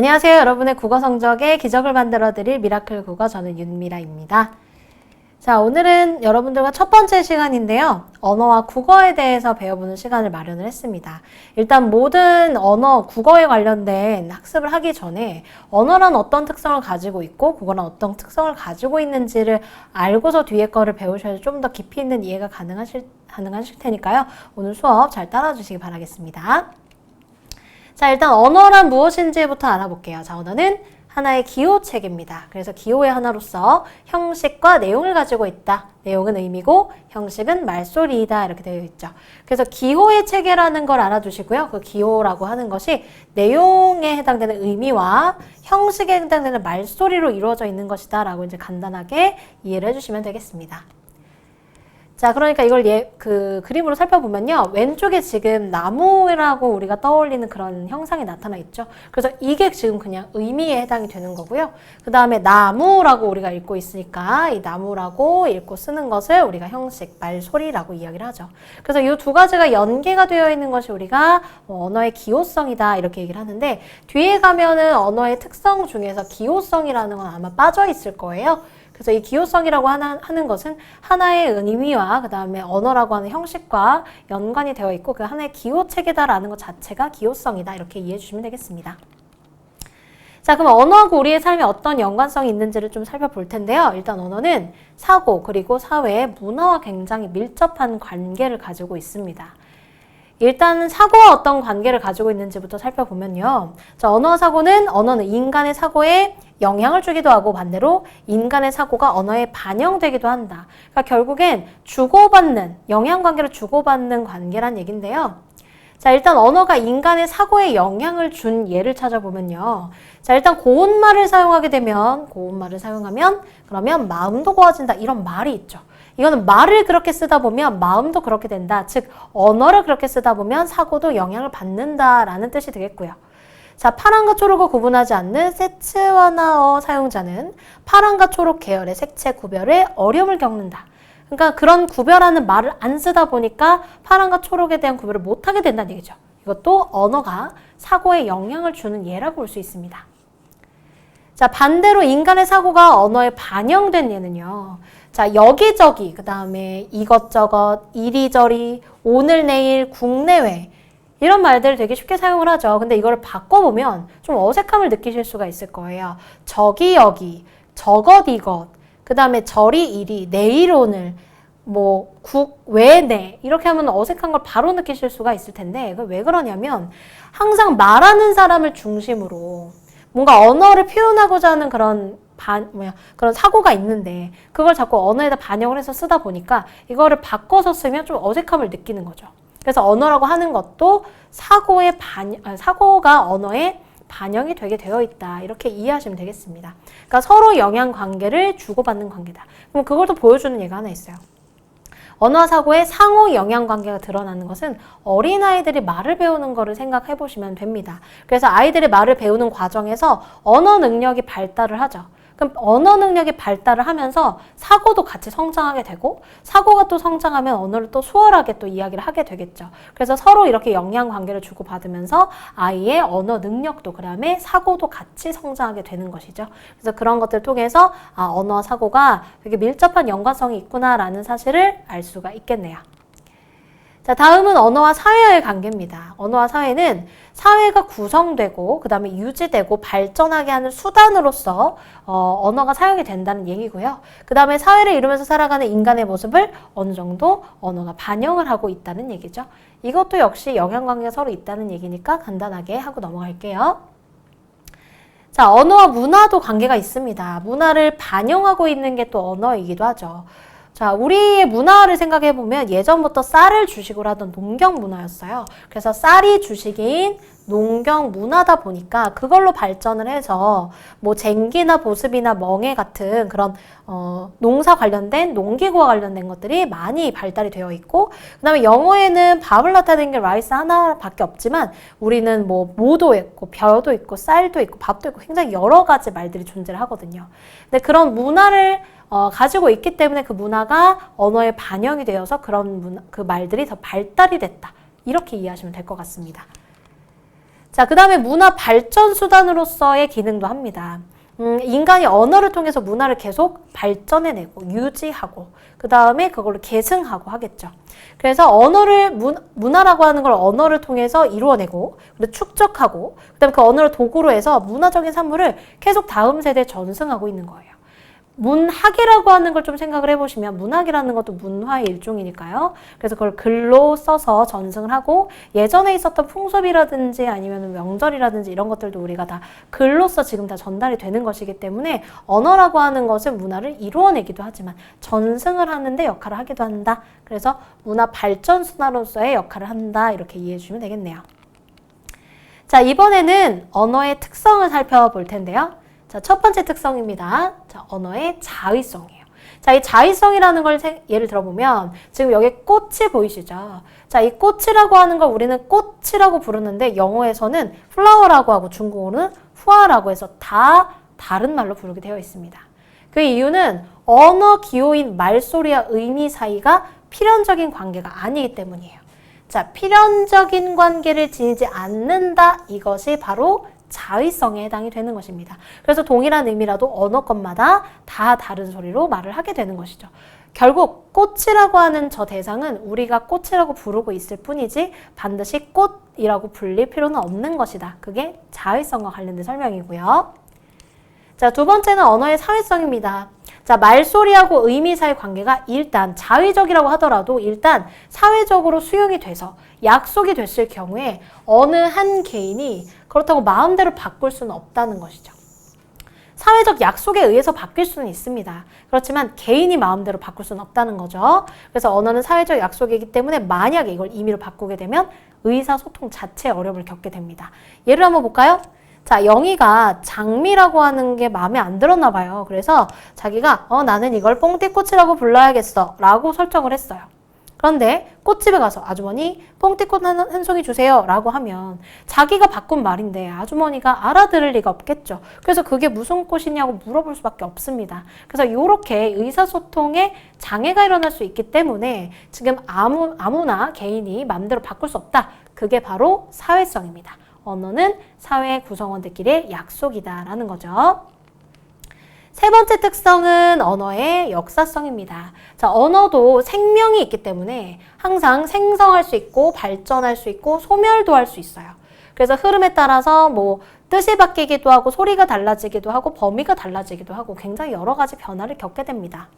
안녕하세요. 여러분의 국어 성적에 기적을 만들어드릴 미라클 국어, 저는 윤미라입니다. 자, 오늘은 여러분들과 첫 번째 시간인데요. 언어와 국어에 대해서 배워보는 시간을 마련을 했습니다. 일단 모든 언어, 국어에 관련된 학습을 하기 전에 언어란 어떤 특성을 가지고 있고 국어란 어떤 특성을 가지고 있는지를 알고서 뒤에 거를 배우셔야 좀 더 깊이 있는 이해가 가능하실 테니까요. 오늘 수업 잘 따라주시기 바라겠습니다. 자, 일단 언어란 무엇인지부터 알아볼게요. 자, 언어는 하나의 기호체계입니다. 그래서 기호의 하나로서 형식과 내용을 가지고 있다. 내용은 의미고 형식은 말소리이다. 이렇게 되어 있죠. 그래서 기호의 체계라는 걸 알아두시고요. 그 기호라고 하는 것이 내용에 해당되는 의미와 형식에 해당되는 말소리로 이루어져 있는 것이다. 라고 이제 간단하게 이해를 해주시면 되겠습니다. 자, 그러니까 이걸 그림으로 살펴보면요. 왼쪽에 지금 나무라고 우리가 떠올리는 그런 형상이 나타나 있죠. 그래서 이게 지금 그냥 의미에 해당이 되는 거고요. 그 다음에 나무라고 우리가 읽고 있으니까 이 나무라고 읽고 쓰는 것을 우리가 형식, 말소리라고 이야기를 하죠. 그래서 이 두 가지가 연계가 되어 있는 것이 우리가 언어의 기호성이다 이렇게 얘기를 하는데, 뒤에 가면은 언어의 특성 중에서 기호성이라는 건 아마 빠져 있을 거예요. 그래서 이 기호성이라고 하는 것은 하나의 의미와 그 다음에 언어라고 하는 형식과 연관이 되어 있고 그 하나의 기호체계다라는 것 자체가 기호성이다 이렇게 이해해 주시면 되겠습니다. 자, 그럼 언어하고 우리의 삶에 어떤 연관성이 있는지를 좀 살펴볼 텐데요. 일단 언어는 사고 그리고 사회, 문화와 굉장히 밀접한 관계를 가지고 있습니다. 일단 사고와 어떤 관계를 가지고 있는지부터 살펴보면요. 자, 언어와 사고는, 언어는 인간의 사고에 영향을 주기도 하고 반대로 인간의 사고가 언어에 반영되기도 한다. 그러니까 결국엔 주고받는, 영향관계를 주고받는 관계란 얘긴데요. 자, 일단 언어가 인간의 사고에 영향을 준 예를 찾아보면요. 자, 일단 고운말을 사용하게 되면, 고운말을 사용하면 그러면 마음도 고와진다 이런 말이 있죠. 이거는 말을 그렇게 쓰다 보면 마음도 그렇게 된다. 즉 언어를 그렇게 쓰다 보면 사고도 영향을 받는다라는 뜻이 되겠고요. 자, 파랑과 초록을 구분하지 않는 세츠와나어 사용자는 파랑과 초록 계열의 색채 구별에 어려움을 겪는다. 그러니까 그런 구별하는 말을 안 쓰다 보니까 파랑과 초록에 대한 구별을 못하게 된다는 얘기죠. 이것도 언어가 사고에 영향을 주는 예라고 볼 수 있습니다. 자, 반대로 인간의 사고가 언어에 반영된 예는요. 자, 여기저기, 그 다음에 이것저것, 이리저리, 오늘 내일, 국내외 이런 말들을 되게 쉽게 사용을 하죠. 근데 이걸 바꿔보면 좀 어색함을 느끼실 수가 있을 거예요. 저기 여기, 저것 이것, 그 다음에 저리 이리, 내일 오늘, 뭐 국, 왜, 네 이렇게 하면 어색한 걸 바로 느끼실 수가 있을 텐데 왜 그러냐면 항상 말하는 사람을 중심으로 뭔가 언어를 표현하고자 하는 그런 사고가 있는데 그걸 자꾸 언어에다 반영을 해서 쓰다 보니까 이거를 바꿔서 쓰면 좀 어색함을 느끼는 거죠. 그래서 언어라고 하는 것도 사고가 언어에 반영이 되게 되어 있다. 이렇게 이해하시면 되겠습니다. 그러니까 서로 영향 관계를 주고받는 관계다. 그럼 그걸 또 보여주는 예가 하나 있어요. 언어와 사고의 상호 영향 관계가 드러나는 것은 어린아이들이 말을 배우는 거를 생각해 보시면 됩니다. 그래서 아이들이 말을 배우는 과정에서 언어 능력이 발달을 하죠. 그럼 언어 능력이 발달을 하면서 사고도 같이 성장하게 되고 사고가 또 성장하면 언어를 또 수월하게 또 이야기를 하게 되겠죠. 그래서 서로 이렇게 영향 관계를 주고받으면서 아이의 언어 능력도 그다음에 사고도 같이 성장하게 되는 것이죠. 그래서 그런 것들을 통해서 언어와 사고가 되게 밀접한 연관성이 있구나라는 사실을 알 수가 있겠네요. 자, 다음은 언어와 사회의 관계입니다. 언어와 사회는 사회가 구성되고 그 다음에 유지되고 발전하게 하는 수단으로서 언어가 사용이 된다는 얘기고요. 그 다음에 사회를 이루면서 살아가는 인간의 모습을 어느 정도 언어가 반영을 하고 있다는 얘기죠. 이것도 역시 영향관계가 서로 있다는 얘기니까 간단하게 하고 넘어갈게요. 자, 언어와 문화도 관계가 있습니다. 문화를 반영하고 있는 게 또 언어이기도 하죠. 자, 우리의 문화를 생각해보면 예전부터 쌀을 주식으로 하던 농경 문화였어요. 그래서 쌀이 주식인 농경 문화다 보니까 그걸로 발전을 해서 뭐 쟁기나 보습이나 멍에 같은 그런 농사 관련된 농기구와 관련된 것들이 많이 발달이 되어 있고, 그 다음에 영어에는 밥을 나타내는 게 라이스 하나밖에 없지만 우리는 뭐 모도 있고 벼도 있고 쌀도 있고 밥도 있고 굉장히 여러 가지 말들이 존재를 하거든요. 근데 그런 문화를 가지고 있기 때문에 그 문화가 언어에 반영이 되어서 그 말들이 더 발달이 됐다. 이렇게 이해하시면 될 것 같습니다. 자, 그 다음에 문화 발전 수단으로서의 기능도 합니다. 인간이 언어를 통해서 문화를 계속 발전해내고 유지하고 그 다음에 그걸로 계승하고 하겠죠. 그래서 문화라고 하는 걸 언어를 통해서 이루어내고 그리고 축적하고 그 다음에 그 언어를 도구로 해서 문화적인 산물을 계속 다음 세대에 전승하고 있는 거예요. 문학이라고 하는 걸 좀 생각을 해보시면 문학이라는 것도 문화의 일종이니까요. 그래서 그걸 글로 써서 전승을 하고 예전에 있었던 풍습이라든지 아니면 명절이라든지 이런 것들도 우리가 다 글로써 지금 다 전달이 되는 것이기 때문에 언어라고 하는 것은 문화를 이루어내기도 하지만 전승을 하는데 역할을 하기도 한다. 그래서 문화 발전 수단으로서의 역할을 한다. 이렇게 이해해 주시면 되겠네요. 자, 이번에는 언어의 특성을 살펴볼 텐데요. 자, 첫 번째 특성입니다. 자, 언어의 자의성이에요. 자, 이 자의성이라는 걸 예를 들어보면 지금 여기 꽃이 보이시죠? 자, 이 꽃이라고 하는 걸 우리는 꽃이라고 부르는데 영어에서는 플라워라고 하고 중국어는 후아라고 해서 다 다른 말로 부르게 되어 있습니다. 그 이유는 언어 기호인 말소리와 의미 사이가 필연적인 관계가 아니기 때문이에요. 자, 필연적인 관계를 지니지 않는다. 이것이 바로 자의성에 해당이 되는 것입니다. 그래서 동일한 의미라도 언어권마다 다 다른 소리로 말을 하게 되는 것이죠. 결국 꽃이라고 하는 저 대상은 우리가 꽃이라고 부르고 있을 뿐이지 반드시 꽃이라고 불릴 필요는 없는 것이다. 그게 자의성과 관련된 설명이고요. 자, 두 번째는 언어의 사회성입니다. 자, 말소리하고 의미 사이 관계가 일단 자의적이라고 하더라도 일단 사회적으로 수용이 돼서 약속이 됐을 경우에 어느 한 개인이 그렇다고 마음대로 바꿀 수는 없다는 것이죠. 사회적 약속에 의해서 바뀔 수는 있습니다. 그렇지만 개인이 마음대로 바꿀 수는 없다는 거죠. 그래서 언어는 사회적 약속이기 때문에 만약에 이걸 임의로 바꾸게 되면 의사소통 자체에 어려움을 겪게 됩니다. 예를 한번 볼까요? 자, 영희가 장미라고 하는 게 마음에 안 들었나 봐요. 그래서 자기가 나는 이걸 뽕띠꽃이라고 불러야겠어 라고 설정을 했어요. 그런데 꽃집에 가서 아주머니 뽕띠꽃 한 송이 주세요 라고 하면 자기가 바꾼 말인데 아주머니가 알아들을 리가 없겠죠. 그래서 그게 무슨 꽃이냐고 물어볼 수밖에 없습니다. 그래서 이렇게 의사소통에 장애가 일어날 수 있기 때문에 지금 아무나 개인이 마음대로 바꿀 수 없다. 그게 바로 사회성입니다. 언어는 사회 구성원들끼리의 약속이다라는 거죠. 세 번째 특성은 언어의 역사성입니다. 자, 언어도 생명이 있기 때문에 항상 생성할 수 있고 발전할 수 있고 소멸도 할 수 있어요. 그래서 흐름에 따라서 뜻이 바뀌기도 하고 소리가 달라지기도 하고 범위가 달라지기도 하고 굉장히 여러 가지 변화를 겪게 됩니다.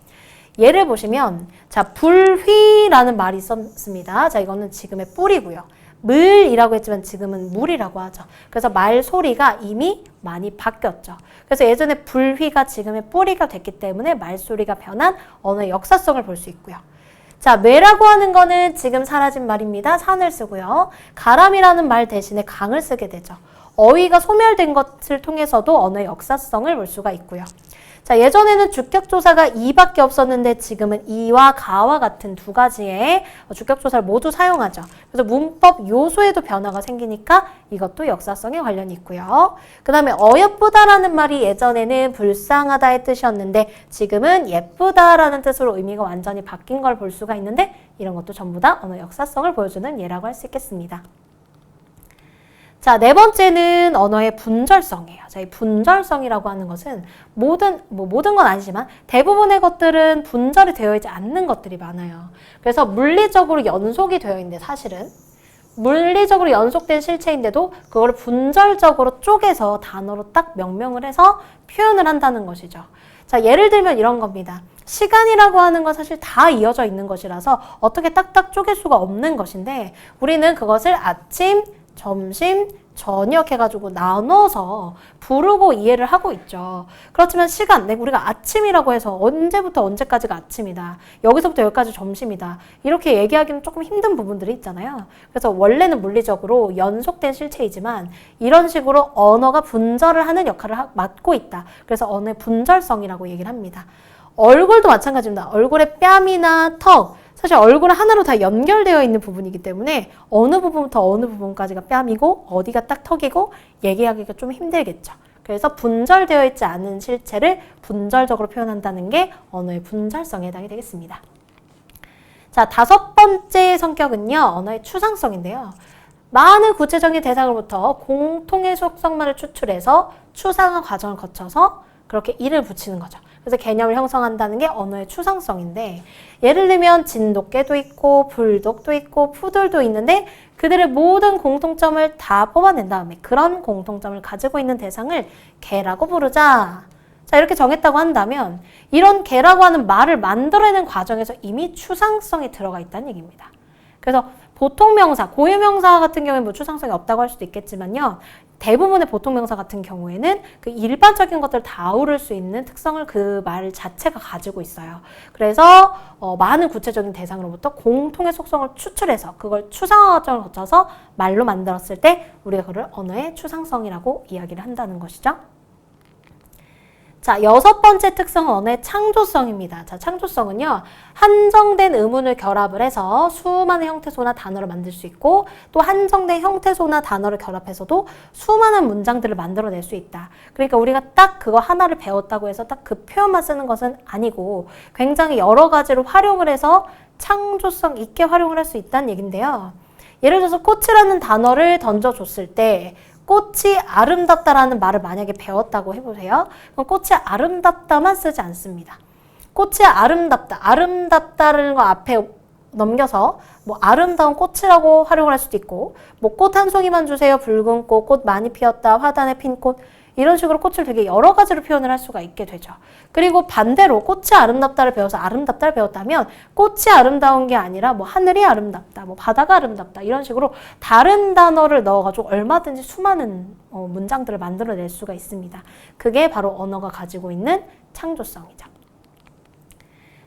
예를 보시면 자, 불휘라는 말이 있었습니다. 자, 이거는 지금의 뿔이고요. 물이라고 했지만 지금은 물이라고 하죠. 그래서 말 소리가 이미 많이 바뀌었죠. 그래서 예전에 불휘가 지금의 뿌리가 됐기 때문에 말소리가 변한 언어의 역사성을 볼 수 있고요. 자, 매라고 하는 거는 지금 사라진 말입니다. 산을 쓰고요. 가람이라는 말 대신에 강을 쓰게 되죠. 어휘가 소멸된 것을 통해서도 언어의 역사성을 볼 수가 있고요. 자, 예전에는 주격조사가 이밖에 없었는데 지금은 이와 가와 같은 두 가지의 주격조사를 모두 사용하죠. 그래서 문법 요소에도 변화가 생기니까 이것도 역사성에 관련이 있고요. 그 다음에 어여쁘다라는 말이 예전에는 불쌍하다의 뜻이었는데 지금은 예쁘다라는 뜻으로 의미가 완전히 바뀐 걸 볼 수가 있는데 이런 것도 전부 다 언어 역사성을 보여주는 예라고 할 수 있겠습니다. 자, 네 번째는 언어의 분절성이에요. 자, 이 분절성이라고 하는 것은 모든 건 아니지만 대부분의 것들은 분절이 되어 있지 않는 것들이 많아요. 그래서 물리적으로 연속이 되어 있는데 사실은 물리적으로 연속된 실체인데도 그걸 분절적으로 쪼개서 단어로 딱 명명을 해서 표현을 한다는 것이죠. 자, 예를 들면 이런 겁니다. 시간이라고 하는 건 사실 다 이어져 있는 것이라서 어떻게 딱딱 쪼갤 수가 없는 것인데 우리는 그것을 아침, 점심, 저녁 해가지고 나눠서 부르고 이해를 하고 있죠. 그렇지만 시간, 우리가 아침이라고 해서 언제부터 언제까지가 아침이다. 여기서부터 여기까지 점심이다. 이렇게 얘기하기는 조금 힘든 부분들이 있잖아요. 그래서 원래는 물리적으로 연속된 실체이지만 이런 식으로 언어가 분절을 하는 역할을 맡고 있다. 그래서 언어의 분절성이라고 얘기를 합니다. 얼굴도 마찬가지입니다. 얼굴의 뺨이나 턱, 사실 얼굴은 하나로 다 연결되어 있는 부분이기 때문에 어느 부분부터 어느 부분까지가 뺨이고 어디가 딱 턱이고 얘기하기가 좀 힘들겠죠. 그래서 분절되어 있지 않은 실체를 분절적으로 표현한다는 게 언어의 분절성에 해당이 되겠습니다. 자, 다섯 번째 성격은요. 언어의 추상성인데요. 많은 구체적인 대상으로부터 공통의 속성만을 추출해서 추상화 과정을 거쳐서 그렇게 이를 붙이는 거죠. 그래서 개념을 형성한다는 게 언어의 추상성인데, 예를 들면 진돗개도 있고 불독도 있고 푸들도 있는데 그들의 모든 공통점을 다 뽑아낸 다음에 그런 공통점을 가지고 있는 대상을 개라고 부르자. 자, 이렇게 정했다고 한다면 이런 개라고 하는 말을 만들어내는 과정에서 이미 추상성이 들어가 있다는 얘기입니다. 그래서 보통 명사, 고유 명사 같은 경우에는 뭐 추상성이 없다고 할 수도 있겠지만요. 대부분의 보통 명사 같은 경우에는 그 일반적인 것들을 다 아우를 수 있는 특성을 그 말 자체가 가지고 있어요. 그래서 많은 구체적인 대상으로부터 공통의 속성을 추출해서 그걸 추상화 과정을 거쳐서 말로 만들었을 때 우리가 그걸 언어의 추상성이라고 이야기를 한다는 것이죠. 자, 6번째 특성은 언어의 창조성입니다. 자, 창조성은요, 한정된 의문을 결합을 해서 수많은 형태소나 단어를 만들 수 있고, 또 한정된 형태소나 단어를 결합해서도 수많은 문장들을 만들어낼 수 있다. 그러니까 우리가 딱 그거 하나를 배웠다고 해서 딱 그 표현만 쓰는 것은 아니고, 굉장히 여러 가지로 활용을 해서 창조성 있게 활용을 할 수 있다는 얘기인데요. 예를 들어서 꽃이라는 단어를 던져줬을 때, 꽃이 아름답다라는 말을 만약에 배웠다고 해보세요. 그럼 꽃이 아름답다만 쓰지 않습니다. 꽃이 아름답다, 아름답다라는 거 앞에 넘겨서 뭐 아름다운 꽃이라고 활용을 할 수도 있고, 뭐 꽃 한 송이만 주세요, 붉은 꽃, 꽃 많이 피었다, 화단에 핀 꽃, 이런 식으로 꽃을 되게 여러 가지로 표현을 할 수가 있게 되죠. 그리고 반대로 꽃이 아름답다를 배워서 아름답다를 배웠다면 꽃이 아름다운 게 아니라 뭐 하늘이 아름답다, 뭐 바다가 아름답다, 이런 식으로 다른 단어를 넣어가지고 얼마든지 수많은 문장들을 만들어낼 수가 있습니다. 그게 바로 언어가 가지고 있는 창조성이죠.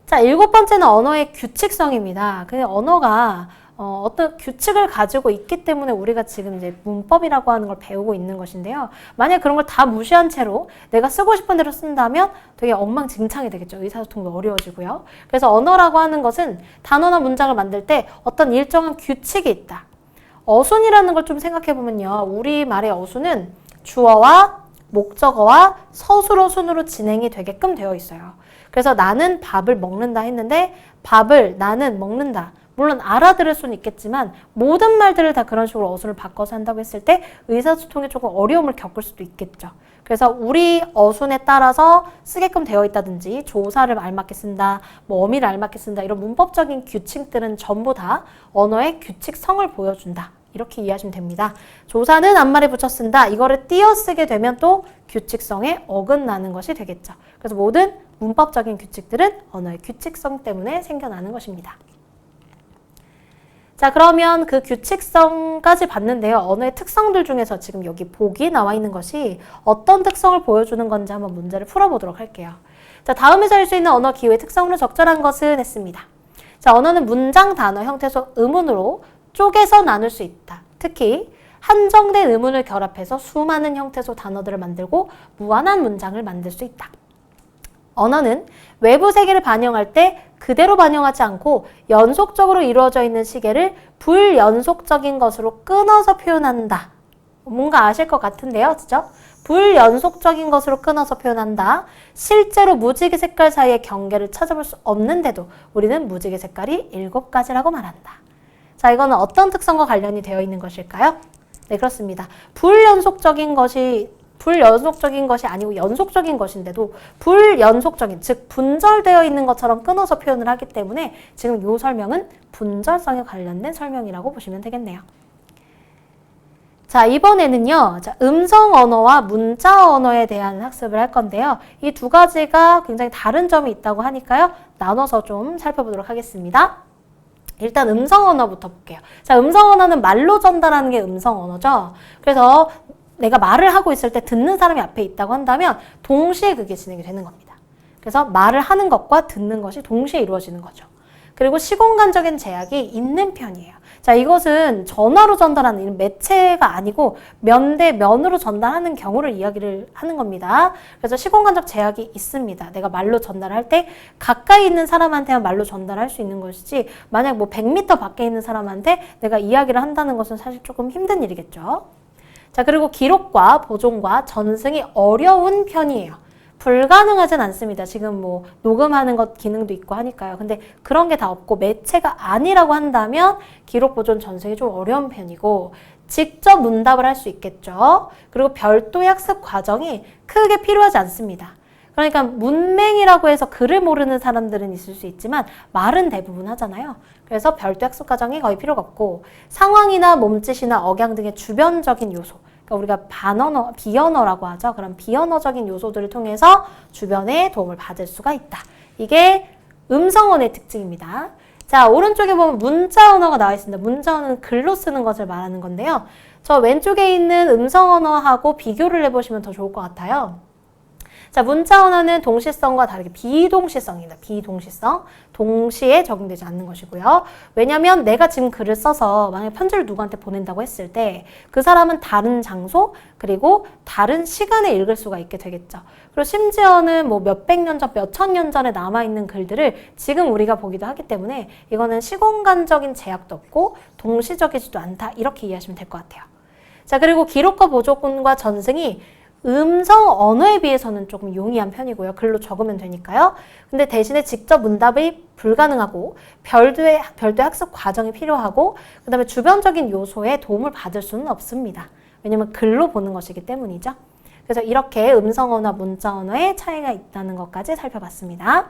자, 7번째는 언어의 규칙성입니다. 근데 언어가 어떤 규칙을 가지고 있기 때문에 우리가 지금 이제 문법이라고 하는 걸 배우고 있는 것인데요. 만약 그런 걸 다 무시한 채로 내가 쓰고 싶은 대로 쓴다면 되게 엉망진창이 되겠죠. 의사소통도 어려워지고요. 그래서 언어라고 하는 것은 단어나 문장을 만들 때 어떤 일정한 규칙이 있다. 어순이라는 걸 좀 생각해 보면요. 우리말의 어순은 주어와 목적어와 서술어 순으로 진행이 되게끔 되어 있어요. 그래서 나는 밥을 먹는다 했는데 밥을 나는 먹는다. 물론 알아들을 수는 있겠지만 모든 말들을 다 그런 식으로 어순을 바꿔서 한다고 했을 때 의사소통에 조금 어려움을 겪을 수도 있겠죠. 그래서 우리 어순에 따라서 쓰게끔 되어 있다든지 조사를 알맞게 쓴다, 뭐 어미를 알맞게 쓴다, 이런 문법적인 규칙들은 전부 다 언어의 규칙성을 보여준다. 이렇게 이해하시면 됩니다. 조사는 앞말에 붙여 쓴다. 이거를 띄어쓰게 되면 또 규칙성에 어긋나는 것이 되겠죠. 그래서 모든 문법적인 규칙들은 언어의 규칙성 때문에 생겨나는 것입니다. 자, 그러면 그 규칙성까지 봤는데요. 언어의 특성들 중에서 지금 여기 보기 나와 있는 것이 어떤 특성을 보여주는 건지 한번 문제를 풀어보도록 할게요. 자, 다음에 알 수 있는 언어 기호의 특성으로 적절한 것은 했습니다. 자, 언어는 문장, 단어, 형태소, 의문으로 쪼개서 나눌 수 있다. 특히 한정된 의문을 결합해서 수많은 형태소 단어들을 만들고 무한한 문장을 만들 수 있다. 언어는 외부 세계를 반영할 때 그대로 반영하지 않고 연속적으로 이루어져 있는 시계를 불연속적인 것으로 끊어서 표현한다. 뭔가 아실 것 같은데요. 그죠? 불연속적인 것으로 끊어서 표현한다. 실제로 무지개 색깔 사이의 경계를 찾아볼 수 없는데도 우리는 무지개 색깔이 7가지라고 말한다. 자, 이거는 어떤 특성과 관련이 되어 있는 것일까요? 네, 그렇습니다. 불연속적인 것이 아니고 연속적인 것인데도 불연속적인, 즉 분절되어 있는 것처럼 끊어서 표현을 하기 때문에 지금 이 설명은 분절성에 관련된 설명이라고 보시면 되겠네요. 자, 이번에는요. 자, 음성 언어와 문자 언어에 대한 학습을 할 건데요. 이 두 가지가 굉장히 다른 점이 있다고 하니까요. 나눠서 좀 살펴보도록 하겠습니다. 일단 음성 언어부터 볼게요. 자, 음성 언어는 말로 전달하는 게 음성 언어죠. 그래서 내가 말을 하고 있을 때 듣는 사람이 앞에 있다고 한다면 동시에 그게 진행이 되는 겁니다. 그래서 말을 하는 것과 듣는 것이 동시에 이루어지는 거죠. 그리고 시공간적인 제약이 있는 편이에요. 자, 이것은 전화로 전달하는 이런 매체가 아니고 면 대 면으로 전달하는 경우를 이야기를 하는 겁니다. 그래서 시공간적 제약이 있습니다. 내가 말로 전달할 때 가까이 있는 사람한테만 말로 전달할 수 있는 것이지 만약 뭐 100m 밖에 있는 사람한테 내가 이야기를 한다는 것은 사실 조금 힘든 일이겠죠. 자, 그리고 기록과 보존과 전승이 어려운 편이에요. 불가능하진 않습니다. 지금 뭐 녹음하는 것 기능도 있고 하니까요. 근데 그런 게 다 없고 매체가 아니라고 한다면 기록, 보존, 전승이 좀 어려운 편이고 직접 문답을 할 수 있겠죠. 그리고 별도의 학습 과정이 크게 필요하지 않습니다. 그러니까 문맹이라고 해서 글을 모르는 사람들은 있을 수 있지만 말은 대부분 하잖아요. 그래서 별도 학습 과정이 거의 필요가 없고 상황이나 몸짓이나 억양 등의 주변적인 요소, 그러니까 우리가 반언어, 비언어라고 하죠. 그런 비언어적인 요소들을 통해서 주변에 도움을 받을 수가 있다. 이게 음성언어의 특징입니다. 자, 오른쪽에 보면 문자 언어가 나와 있습니다. 문자 언어는 글로 쓰는 것을 말하는 건데요. 저 왼쪽에 있는 음성 언어하고 비교를 해보시면 더 좋을 것 같아요. 자, 문자 언어는 동시성과 다르게 비동시성입니다. 비동시성. 동시에 적용되지 않는 것이고요. 왜냐면 내가 지금 글을 써서 만약에 편지를 누구한테 보낸다고 했을 때 그 사람은 다른 장소 그리고 다른 시간에 읽을 수가 있게 되겠죠. 그리고 심지어는 뭐 몇백 년 전, 몇천 년 전에 남아있는 글들을 지금 우리가 보기도 하기 때문에 이거는 시공간적인 제약도 없고 동시적이지도 않다. 이렇게 이해하시면 될 것 같아요. 자, 그리고 기록과 보존과 전승이 음성 언어에 비해서는 조금 용이한 편이고요. 글로 적으면 되니까요. 근데 대신에 직접 문답이 불가능하고 별도의 학습 과정이 필요하고 그 다음에 주변적인 요소에 도움을 받을 수는 없습니다. 왜냐면 글로 보는 것이기 때문이죠. 그래서 이렇게 음성 언어와 문자 언어의 차이가 있다는 것까지 살펴봤습니다.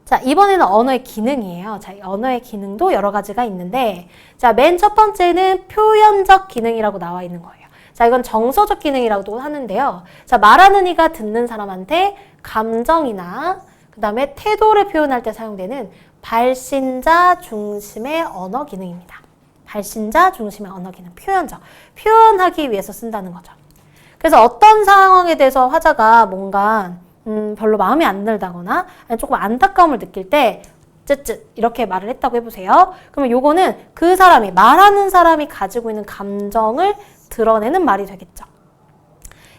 자, 이번에는 언어의 기능이에요. 자, 언어의 기능도 여러 가지가 있는데 자, 맨 첫 번째는 표현적 기능이라고 나와 있는 거예요. 자, 이건 정서적 기능이라고도 하는데요. 자, 말하는 이가 듣는 사람한테 감정이나 그 다음에 태도를 표현할 때 사용되는 발신자 중심의 언어 기능입니다. 발신자 중심의 언어 기능, 표현적. 표현하기 위해서 쓴다는 거죠. 그래서 어떤 상황에 대해서 화자가 뭔가 별로 마음에 안 들다거나 조금 안타까움을 느낄 때 쯧쯧 이렇게 말을 했다고 해보세요. 그러면 요거는 그 사람이, 말하는 사람이 가지고 있는 감정을 드러내는 말이 되겠죠.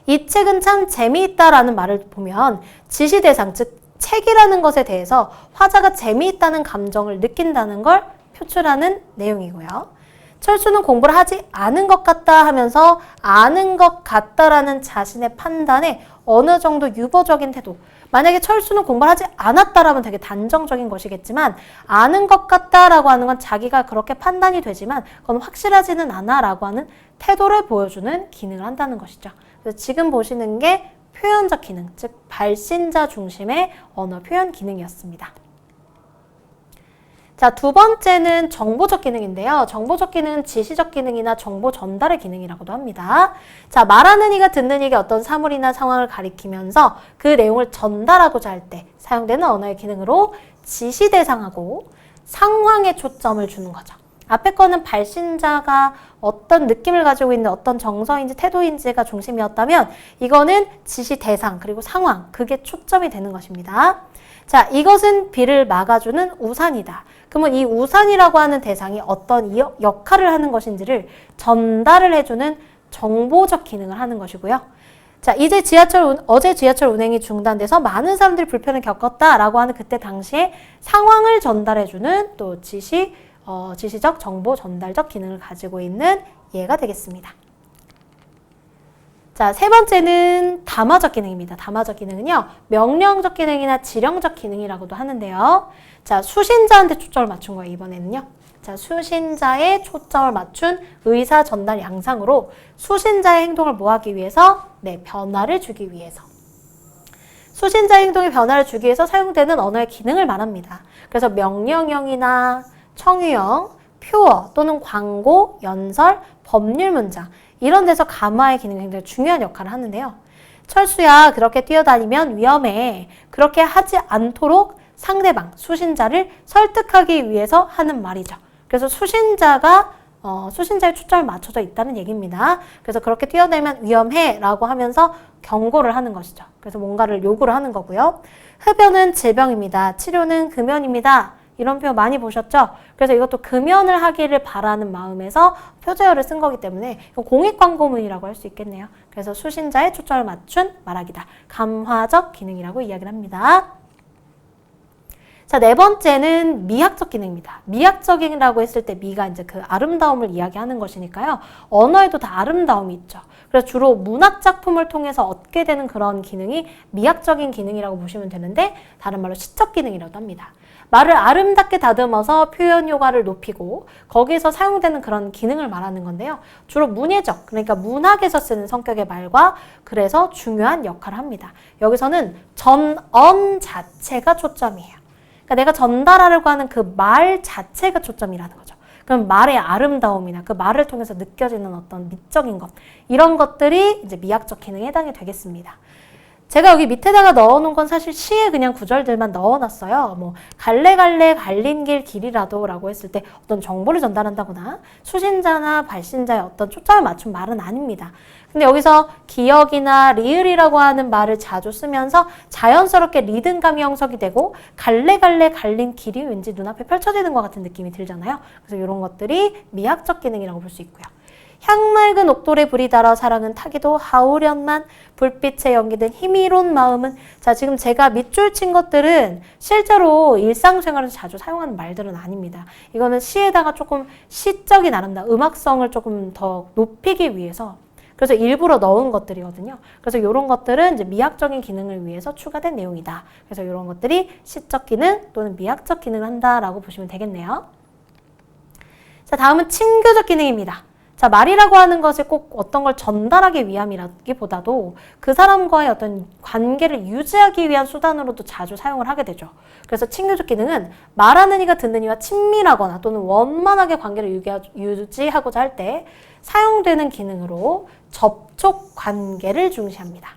이 책은 참 재미있다라는 말을 보면 지시대상, 즉 책이라는 것에 대해서 화자가 재미있다는 감정을 느낀다는 걸 표출하는 내용이고요. 철수는 공부를 하지 않은 것 같다 하면서 아는 것 같다라는 자신의 판단에 어느 정도 유보적인 태도. 만약에 철수는 공부를 하지 않았다라면 되게 단정적인 것이겠지만 아는 것 같다라고 하는 건 자기가 그렇게 판단이 되지만 그건 확실하지는 않아라고 하는 태도를 보여주는 기능을 한다는 것이죠. 그래서 지금 보시는 게 표현적 기능, 즉 발신자 중심의 언어 표현 기능이었습니다. 자, 두 번째는 정보적 기능인데요. 정보적 기능은 지시적 기능이나 정보 전달의 기능이라고도 합니다. 자, 말하는 이가 듣는 이에게 어떤 사물이나 상황을 가리키면서 그 내용을 전달하고자 할 때 사용되는 언어의 기능으로 지시 대상하고 상황에 초점을 주는 거죠. 앞에 거는 발신자가 어떤 느낌을 가지고 있는 어떤 정서인지 태도인지가 중심이었다면 이거는 지시 대상 그리고 상황, 그게 초점이 되는 것입니다. 자, 이것은 비를 막아주는 우산이다. 그러면 이 우산이라고 하는 대상이 어떤 역할을 하는 것인지를 전달을 해주는 정보적 기능을 하는 것이고요. 자, 어제 지하철 운행이 중단돼서 많은 사람들이 불편을 겪었다라고 하는 그때 당시에 상황을 전달해주는 또 지시적 정보 전달적 기능을 가지고 있는 예가 되겠습니다. 자, 세 번째는 담화적 기능입니다. 담화적 기능은요, 명령적 기능이나 지령적 기능이라고도 하는데요. 자, 수신자한테 초점을 맞춘 거예요, 이번에는요. 자, 수신자의 초점을 맞춘 의사 전달 양상으로 수신자의 행동을 뭐 하기 위해서? 네, 변화를 주기 위해서. 수신자의 행동에 변화를 주기 위해서 사용되는 언어의 기능을 말합니다. 그래서 명령형이나 청유형, 표어 또는 광고, 연설, 법률 문장 이런 데서 감화의 기능이 굉장히 중요한 역할을 하는데요. 철수야, 그렇게 뛰어다니면 위험해. 그렇게 하지 않도록 상대방, 수신자를 설득하기 위해서 하는 말이죠. 그래서 수신자의 초점을 맞춰져 있다는 얘기입니다. 그래서 그렇게 뛰어다니면 위험해 라고 하면서 경고를 하는 것이죠. 그래서 뭔가를 요구를 하는 거고요. 흡연은 질병입니다. 치료는 금연입니다. 이런 표현 많이 보셨죠? 그래서 이것도 금연을 하기를 바라는 마음에서 표제어를 쓴 거기 때문에 공익광고문이라고 할 수 있겠네요. 그래서 수신자의 초점을 맞춘 말하기다. 감화적 기능이라고 이야기를 합니다. 자, 네 번째는 미학적 기능입니다. 미학적이라고 했을 때 미가 이제 그 아름다움을 이야기하는 것이니까요. 언어에도 다 아름다움이 있죠. 그래서 그래서 주로 문학 작품을 통해서 얻게 되는 그런 기능이 미학적인 기능이라고 보시면 되는데 다른 말로 시적 기능이라고 합니다. 말을 아름답게 다듬어서 표현 효과를 높이고 거기서 사용되는 그런 기능을 말하는 건데요. 주로 문예적, 그러니까 문학에서 쓰는 성격의 말과 그래서 중요한 역할을 합니다. 여기서는 전언 자체가 초점이에요. 그러니까 내가 전달하려고 하는 그 말 자체가 초점이라는 거죠. 그럼 말의 아름다움이나 그 말을 통해서 느껴지는 어떤 미적인 것, 이런 것들이 이제 미학적 기능에 해당이 되겠습니다. 제가 여기 밑에다가 넣어놓은 건 사실 시의 그냥 구절들만 넣어놨어요. 뭐 갈래갈래 갈린 길 길이라도 라고 했을 때 어떤 정보를 전달한다거나 수신자나 발신자의 어떤 초점을 맞춘 말은 아닙니다. 근데 여기서 기역이나 리을이라고 하는 말을 자주 쓰면서 자연스럽게 리듬감이 형성이 되고 갈래갈래 갈린 길이 왠지 눈앞에 펼쳐지는 것 같은 느낌이 들잖아요. 그래서 이런 것들이 미학적 기능이라고 볼 수 있고요. 향맑은 옥돌에 불이 달아 사랑은 타기도 하오련만 불빛에 연기된 희미로운 마음은 자 지금 제가 밑줄 친 것들은 실제로 일상생활에서 자주 사용하는 말들은 아닙니다. 이거는 시에다가 조금 시적인 아름다움, 음악성을 조금 더 높이기 위해서 그래서 일부러 넣은 것들이거든요. 그래서 이런 것들은 이제 미학적인 기능을 위해서 추가된 내용이다. 그래서 이런 것들이 시적 기능 또는 미학적 기능을 한다라고 보시면 되겠네요. 자 다음은 친교적 기능입니다. 자, 말이라고 하는 것이 꼭 어떤 걸 전달하기 위함이라기보다도 그 사람과의 어떤 관계를 유지하기 위한 수단으로도 자주 사용을 하게 되죠. 그래서 친교적 기능은 말하는 이가 듣는 이와 친밀하거나 또는 원만하게 관계를 유지하고자 할 때 사용되는 기능으로 접촉 관계를 중시합니다.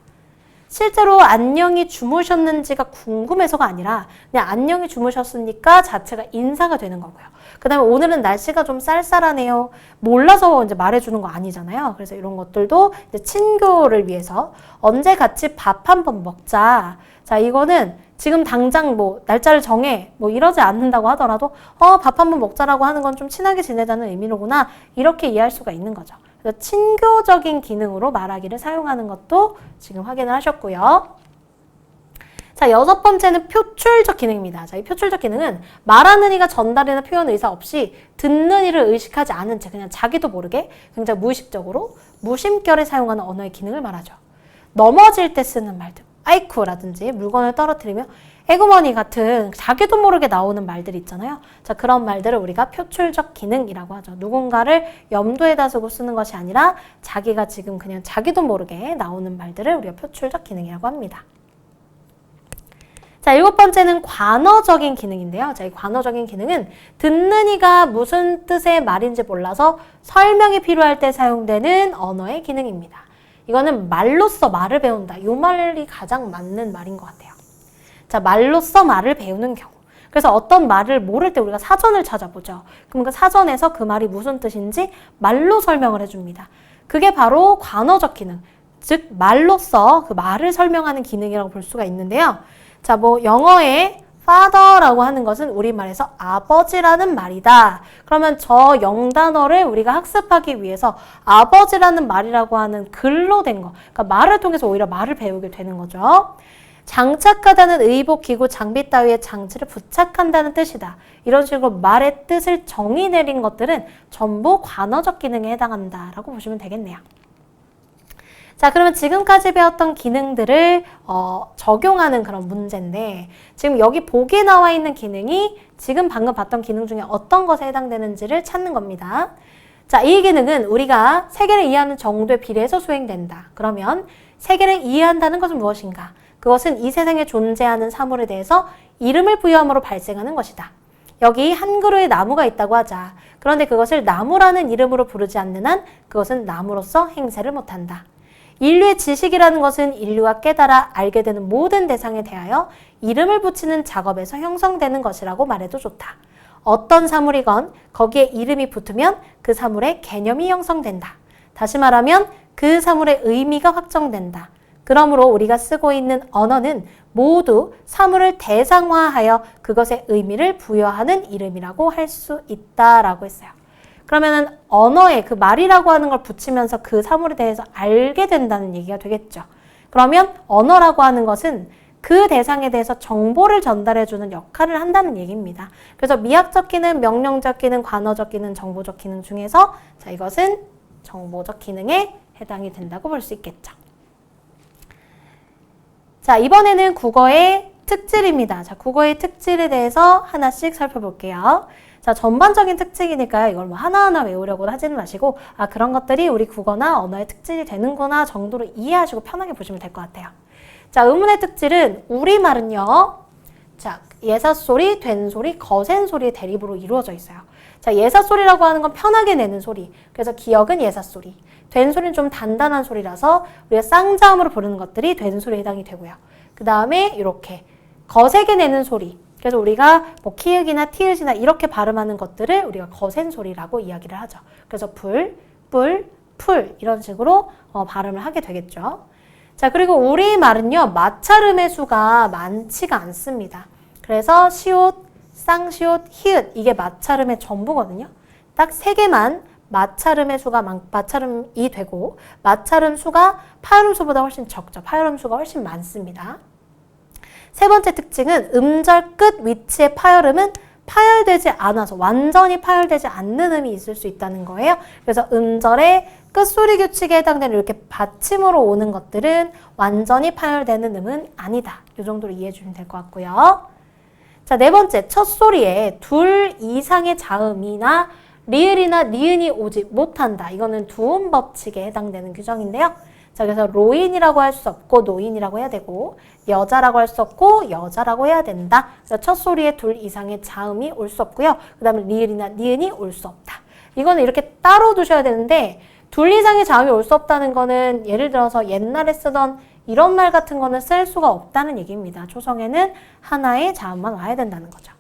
실제로 안녕히 주무셨는지가 궁금해서가 아니라 그냥 안녕히 주무셨으니까 자체가 인사가 되는 거고요. 그 다음에 오늘은 날씨가 좀 쌀쌀하네요. 몰라서 이제 말해주는 거 아니잖아요. 그래서 이런 것들도 이제 친교를 위해서 언제 같이 밥 한번 먹자. 자, 이거는 지금 당장 뭐 날짜를 정해 뭐 이러지 않는다고 하더라도 밥 한번 먹자라고 하는 건 좀 친하게 지내자는 의미로구나. 이렇게 이해할 수가 있는 거죠. 그래서 친교적인 기능으로 말하기를 사용하는 것도 지금 확인을 하셨고요. 자, 6번째는 표출적 기능입니다. 자, 이 표출적 기능은 말하는 이가 전달이나 표현 의사 없이 듣는 이를 의식하지 않은 채 그냥 자기도 모르게 굉장히 무의식적으로 무심결에 사용하는 언어의 기능을 말하죠. 넘어질 때 쓰는 말들, 아이쿠라든지 물건을 떨어뜨리며 에구머니 같은 자기도 모르게 나오는 말들이 있잖아요. 자, 그런 말들을 우리가 표출적 기능이라고 하죠. 누군가를 염두에다 두고 쓰는 것이 아니라 자기가 지금 그냥 자기도 모르게 나오는 말들을 우리가 표출적 기능이라고 합니다. 자, 7번째는 관어적인 기능인데요. 자, 이 관어적인 기능은 듣는 이가 무슨 뜻의 말인지 몰라서 설명이 필요할 때 사용되는 언어의 기능입니다. 이거는 말로써 말을 배운다. 이 말이 가장 맞는 말인 것 같아요. 자, 말로써 말을 배우는 경우. 그래서 어떤 말을 모를 때 우리가 사전을 찾아보죠. 그럼 그 사전에서 그 말이 무슨 뜻인지 말로 설명을 해줍니다. 그게 바로 관어적 기능, 즉 말로써 그 말을 설명하는 기능이라고 볼 수가 있는데요. 자, 뭐 영어의 father라고 하는 것은 우리말에서 아버지라는 말이다. 그러면 저 영단어를 우리가 학습하기 위해서 아버지라는 말이라고 하는 글로 된 거, 그러니까 말을 통해서 오히려 말을 배우게 되는 거죠. 장착하다는 의복, 기구, 장비 따위의 장치를 부착한다는 뜻이다. 이런 식으로 말의 뜻을 정의 내린 것들은 전부 관어적 기능에 해당한다라고 보시면 되겠네요. 자, 그러면 지금까지 배웠던 기능들을 적용하는 그런 문제인데 지금 여기 보기에 나와 있는 기능이 지금 방금 봤던 기능 중에 어떤 것에 해당되는지를 찾는 겁니다. 자, 이 기능은 우리가 세계를 이해하는 정도에 비례해서 수행된다. 그러면 세계를 이해한다는 것은 무엇인가? 그것은 이 세상에 존재하는 사물에 대해서 이름을 부여함으로 발생하는 것이다. 여기 한 그루의 나무가 있다고 하자. 그런데 그것을 나무라는 이름으로 부르지 않는 한 그것은 나무로서 행세를 못한다. 인류의 지식이라는 것은 인류가 깨달아 알게 되는 모든 대상에 대하여 이름을 붙이는 작업에서 형성되는 것이라고 말해도 좋다. 어떤 사물이건 거기에 이름이 붙으면 그 사물의 개념이 형성된다. 다시 말하면 그 사물의 의미가 확정된다. 그러므로 우리가 쓰고 있는 언어는 모두 사물을 대상화하여 그것의 의미를 부여하는 이름이라고 할 수 있다라고 했어요. 그러면은 언어에 그 말이라고 하는 걸 붙이면서 그 사물에 대해서 알게 된다는 얘기가 되겠죠. 그러면 언어라고 하는 것은 그 대상에 대해서 정보를 전달해주는 역할을 한다는 얘기입니다. 그래서 미학적 기능, 명령적 기능, 관어적 기능, 정보적 기능 중에서 자, 이것은 정보적 기능에 해당이 된다고 볼 수 있겠죠. 자, 이번에는 국어의 특질입니다. 자, 국어의 특질에 대해서 하나씩 살펴볼게요. 자, 전반적인 특징이니까요. 이걸 뭐 하나하나 외우려고 하지는 마시고, 아, 그런 것들이 우리 국어나 언어의 특질이 되는구나 정도로 이해하시고 편하게 보시면 될 것 같아요. 자, 의문의 특질은 우리말은요. 자, 예사소리, 된소리, 거센소리의 대립으로 이루어져 있어요. 자, 예사소리라고 하는 건 편하게 내는 소리. 그래서 기억은 예사소리. 된소리는 좀 단단한 소리라서 우리가 쌍자음으로 부르는 것들이 된소리에 해당이 되고요. 그 다음에 이렇게 거세게 내는 소리. 그래서 우리가 뭐 키읔이나 티읕이나 이렇게 발음하는 것들을 우리가 거센 소리라고 이야기를 하죠. 그래서 불, 뿔, 풀 이런 식으로 발음을 하게 되겠죠. 자, 그리고 우리말은요. 마찰음의 수가 많지가 않습니다. 그래서 시옷, 쌍시옷, 히읗 이게 마찰음의 전부거든요. 딱 3개만 마찰음의 수가 마찰음이 되고 마찰음 수가 파열음 수보다 훨씬 적죠. 파열음 수가 훨씬 많습니다. 세 번째 특징은 음절 끝 위치의 파열음은 파열되지 않아서 완전히 파열되지 않는 음이 있을 수 있다는 거예요. 그래서 음절의 끝소리 규칙에 해당되는 이렇게 받침으로 오는 것들은 완전히 파열되는 음은 아니다. 이 정도로 이해해 주시면 될 것 같고요. 자, 네 번째, 첫 소리에 둘 이상의 자음이나 리을이나 니은이 오지 못한다. 이거는 두음 법칙에 해당되는 규정인데요. 자, 그래서 로인이라고 할 수 없고 노인이라고 해야 되고 여자라고 할 수 없고 여자라고 해야 된다. 그래서 첫 소리에 둘 이상의 자음이 올 수 없고요. 그 다음에 리을이나 니은이 올 수 없다. 이거는 이렇게 따로 두셔야 되는데 둘 이상의 자음이 올 수 없다는 거는 예를 들어서 옛날에 쓰던 이런 말 같은 거는 쓸 수가 없다는 얘기입니다. 초성에는 하나의 자음만 와야 된다는 거죠.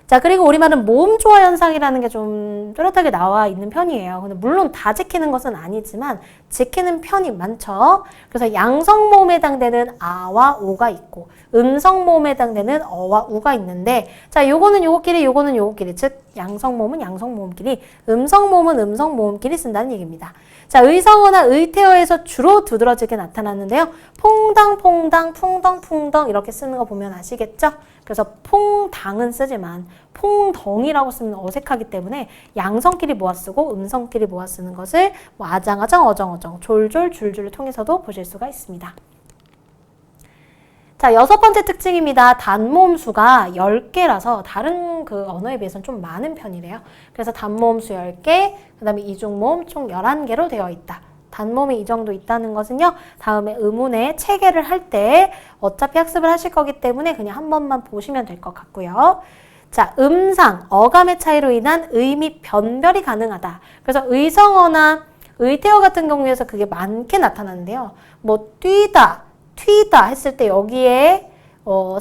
자, 그리고 우리말은 모음조화 현상이라는 게 좀 뚜렷하게 나와 있는 편이에요. 근데 물론 다 지키는 것은 아니지만 지키는 편이 많죠. 그래서 양성모음에 해당되는 아와 오가 있고 음성모음에 해당되는 어와 우가 있는데 자, 요거는 요거끼리 요거는 요거끼리 즉 양성모음은 양성모음끼리 음성모음은 음성모음끼리 쓴다는 얘기입니다. 자, 의성어나 의태어에서 주로 두드러지게 나타나는데요. 퐁당퐁당, 풍덩풍덩 이렇게 쓰는 거 보면 아시겠죠? 그래서 퐁당은 쓰지만 퐁덩이라고 쓰면 어색하기 때문에 양성끼리 모아 쓰고 음성끼리 모아 쓰는 것을 뭐 아장아장, 어정어정, 졸졸, 줄줄을 통해서도 보실 수가 있습니다. 자, 6번째 특징입니다. 단모음 수가 10개라서 다른 그 언어에 비해서는 좀 많은 편이래요. 그래서 단모음 수 10개, 그 다음에 이중모음 총 11개로 되어 있다. 단모음이 이 정도 있다는 것은요. 다음에 의문의 체계를 할 때 어차피 학습을 하실 거기 때문에 그냥 한 번만 보시면 될 것 같고요. 자, 음상, 어감의 차이로 인한 의미 변별이 가능하다. 그래서 의성어나 의태어 같은 경우에서 그게 많게 나타나는데요. 뭐 뛰다, 튀다 했을 때 여기에